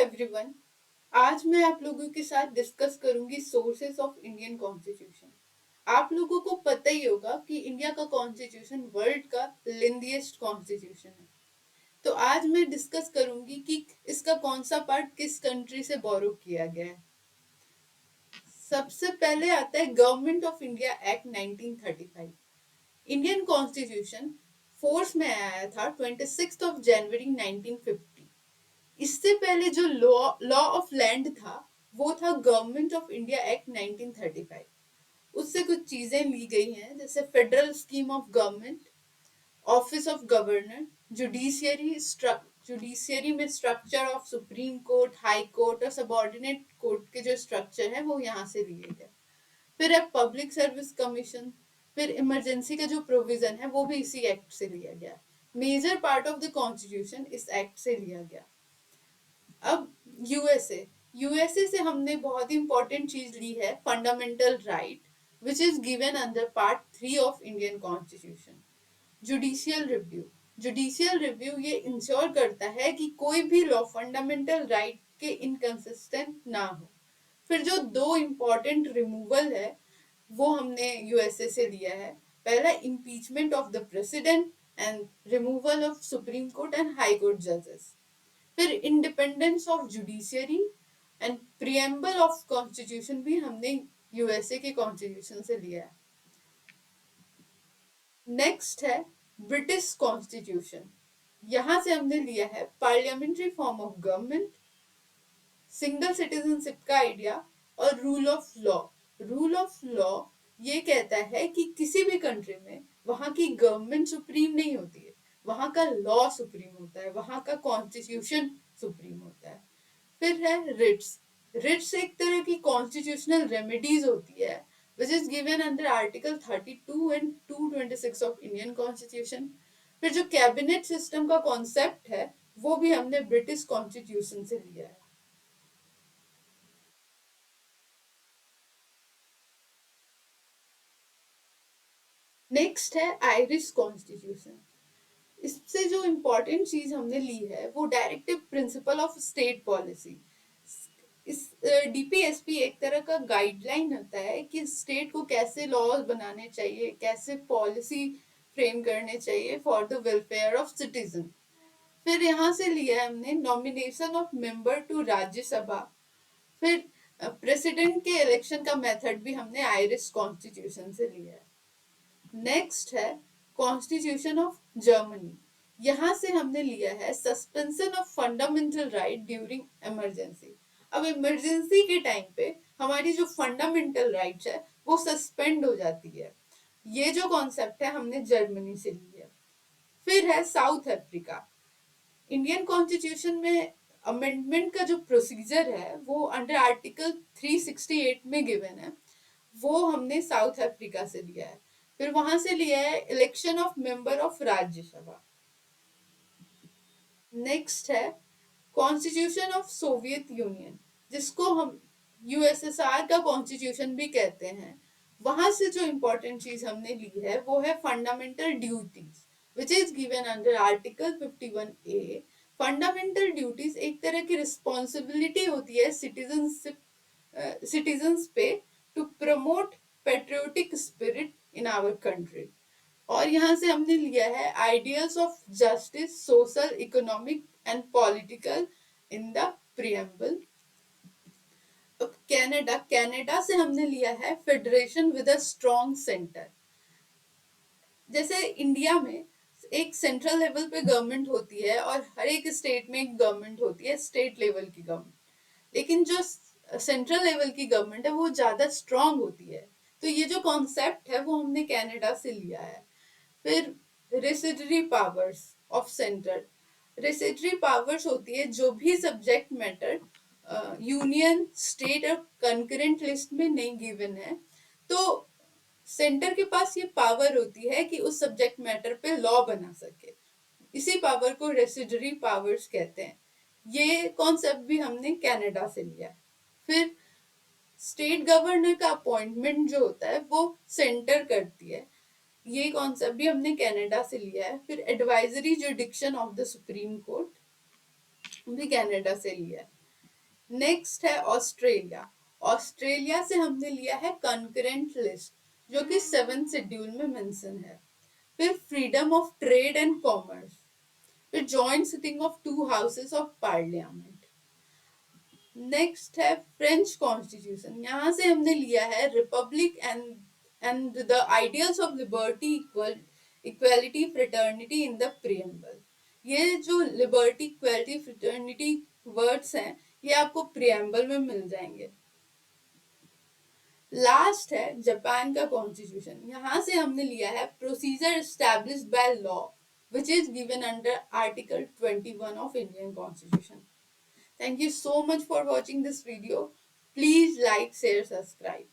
Everyone. आज मैं आप लोगों के साथ डिस्कस करूंगी सोर्सेस ऑफ इंडियन कॉन्स्टिट्यूशन। आप लोगों को पता ही होगा कि इंडिया का कॉन्स्टिट्यूशन वर्ल्ड का लेंथीएस्ट कॉन्स्टिट्यूशन है। तो आज मैं डिस्कस करूंगी कि इसका कौन सा पार्ट किस कंट्री से बोरो किया गया है। सबसे पहले आता है government of India act 1935। Indian constitution force में आया था 26 जनवरी 1950। इससे पहले जो लॉ ऑफ लैंड था वो था गवर्नमेंट ऑफ इंडिया एक्ट 1935। उससे कुछ चीजें ली गई हैं, जैसे federal scheme of government, office of governor, judiciary judiciary में structure of supreme court, high court और सबऑर्डिनेट कोर्ट के जो स्ट्रक्चर है वो यहाँ से लिए गए। फिर है पब्लिक सर्विस कमीशन। फिर इमरजेंसी का जो प्रोविजन है वो भी इसी एक्ट से लिया गया। Major part of the constitution इस एक्ट से लिया गया। अब यूएसए यूएसए से हमने बहुत ही इंपॉर्टेंट चीज ली है, fundamental right which is given under part 3 of Indian constitution. Judicial review judicial review ये इंश्योर करता है कि कोई भी लॉ फंडामेंटल राइट के इनकंसिस्टेंट ना हो। फिर जो दो इम्पोर्टेंट रिमूवल है वो हमने यूएसए से लिया है। पहला impeachment of the president and removal of supreme court and high court जजेस। फिर independence of judiciary and preamble of constitution भी हमने यूएसए के कॉन्स्टिट्यूशन से लिया है। नेक्स्ट है ब्रिटिश कॉन्स्टिट्यूशन। यहां से हमने लिया है parliamentary form of government, single citizenship का आइडिया और rule of law. Rule of law ये कहता है कि किसी भी कंट्री में वहां की गवर्नमेंट सुप्रीम नहीं होती है, वहां का लॉ सुप्रीम होता है, वहां का कॉन्स्टिट्यूशन सुप्रीम होता है। फिर है रिट्स। रिट्स एक तरह की कॉन्स्टिट्यूशनल रेमेडीज होती है which is given under Article 32 and 226 of Indian Constitution। फिर जो कैबिनेट सिस्टम का कॉन्सेप्ट है वो भी हमने ब्रिटिश कॉन्स्टिट्यूशन से लिया है। नेक्स्ट है आयरिश कॉन्स्टिट्यूशन। इससे जो इम्पोर्टेंट चीज हमने ली है वो directive principle of state policy. इस डीपीएसपी एक तरह का गाइडलाइन होता है कि स्टेट को कैसे लॉज बनाने चाहिए, कैसे पॉलिसी फ्रेम करने चाहिए for the welfare of citizen. फिर यहाँ से लिया है हमने nomination of member to Rajya Sabha. फिर प्रेसिडेंट के इलेक्शन का मेथड भी हमने आयरिश कॉन्स्टिट्यूशन से लिया है। नेक्स्ट है कॉन्स्टिट्यूशन ऑफ जर्मनी। यहाँ से हमने लिया है suspension of fundamental right during emergency. अब इमरजेंसी के टाइम पे हमारी जो फंडामेंटल राइट्स है वो सस्पेंड हो जाती है। ये जो कॉन्सेप्ट है हमने जर्मनी से लिया। फिर है साउथ अफ्रीका। इंडियन कॉन्स्टिट्यूशन में अमेंडमेंट का जो प्रोसीजर है वो अंडर आर्टिकल 368 में गिवन है, वो हमने साउथ अफ्रीका से लिया है। फिर वहां से लिया है election of member of Rajya Sabha. Next है कॉन्स्टिट्यूशन ऑफ सोवियत यूनियन, जिसको हम यूएसएसआर का कॉन्स्टिट्यूशन भी कहते हैं। वहां से जो इंपॉर्टेंट चीज हमने ली है वो है fundamental duties which is given under article 51A। Fundamental duties एक तरह की रिस्पॉन्सिबिलिटी होती है सिटीजन्स पे to promote patriotic spirit in our country. और यहाँ से हमने लिया है ideals of justice, social, economic and political in the preamble. Canada Canada से हमने लिया है federation with a strong centre. जैसे इंडिया में एक सेंट्रल लेवल पे गवर्नमेंट होती है और हर एक स्टेट में एक गवर्नमेंट होती है, स्टेट लेवल की गवर्नमेंट। लेकिन जो सेंट्रल लेवल की गवर्नमेंट है वो ज्यादा स्ट्रांग होती है। तो ये जो कॉन्सेप्ट है वो हमने कनाडा से लिया है। फिर residuary powers of centre. Residuary powers होती है जो भी सब्जेक्ट मैटर यूनियन, स्टेट और कंकरेंट लिस्ट में नहीं गिवन है, तो सेंटर के पास ये पावर होती है कि उस सब्जेक्ट मैटर पे लॉ बना सके। इसी पावर को रेसिडरी पावर्स कहते हैं। ये कॉन्सेप्ट भी हमने कनाडा से लिया। फिर स्टेट गवर्नर का अपॉइंटमेंट जो होता है वो सेंटर करती है। ये कॉन्सेप्ट भी हमने कनाडा से लिया है। फिर advisory जुडिक्शन of the supreme court भी कनाडा से लिया है। नेक्स्ट है ऑस्ट्रेलिया। ऑस्ट्रेलिया से हमने लिया है कंकरेंट लिस्ट, जो कि 7th शेड्यूल में मेंशन है। फिर freedom of trade and commerce, फिर joint sitting of 2 houses of parliament. Next है फ्रेंच कॉन्स्टिट्यूशन। यहाँ से हमने लिया है republic and the ideals of liberty, equality, fraternity in the preamble. ये जो लिबर्टी, इक्वालिटी, फ्रेटर्निटी वर्ड्स हैं, ये आपको प्रियम्बल में मिल जाएंगे। लास्ट है जापान का कॉन्स्टिट्यूशन। यहाँ से हमने लिया है procedure established by law which is given under article 21 of Indian Constitution. Thank you so much for watching this video. Please like, share, subscribe.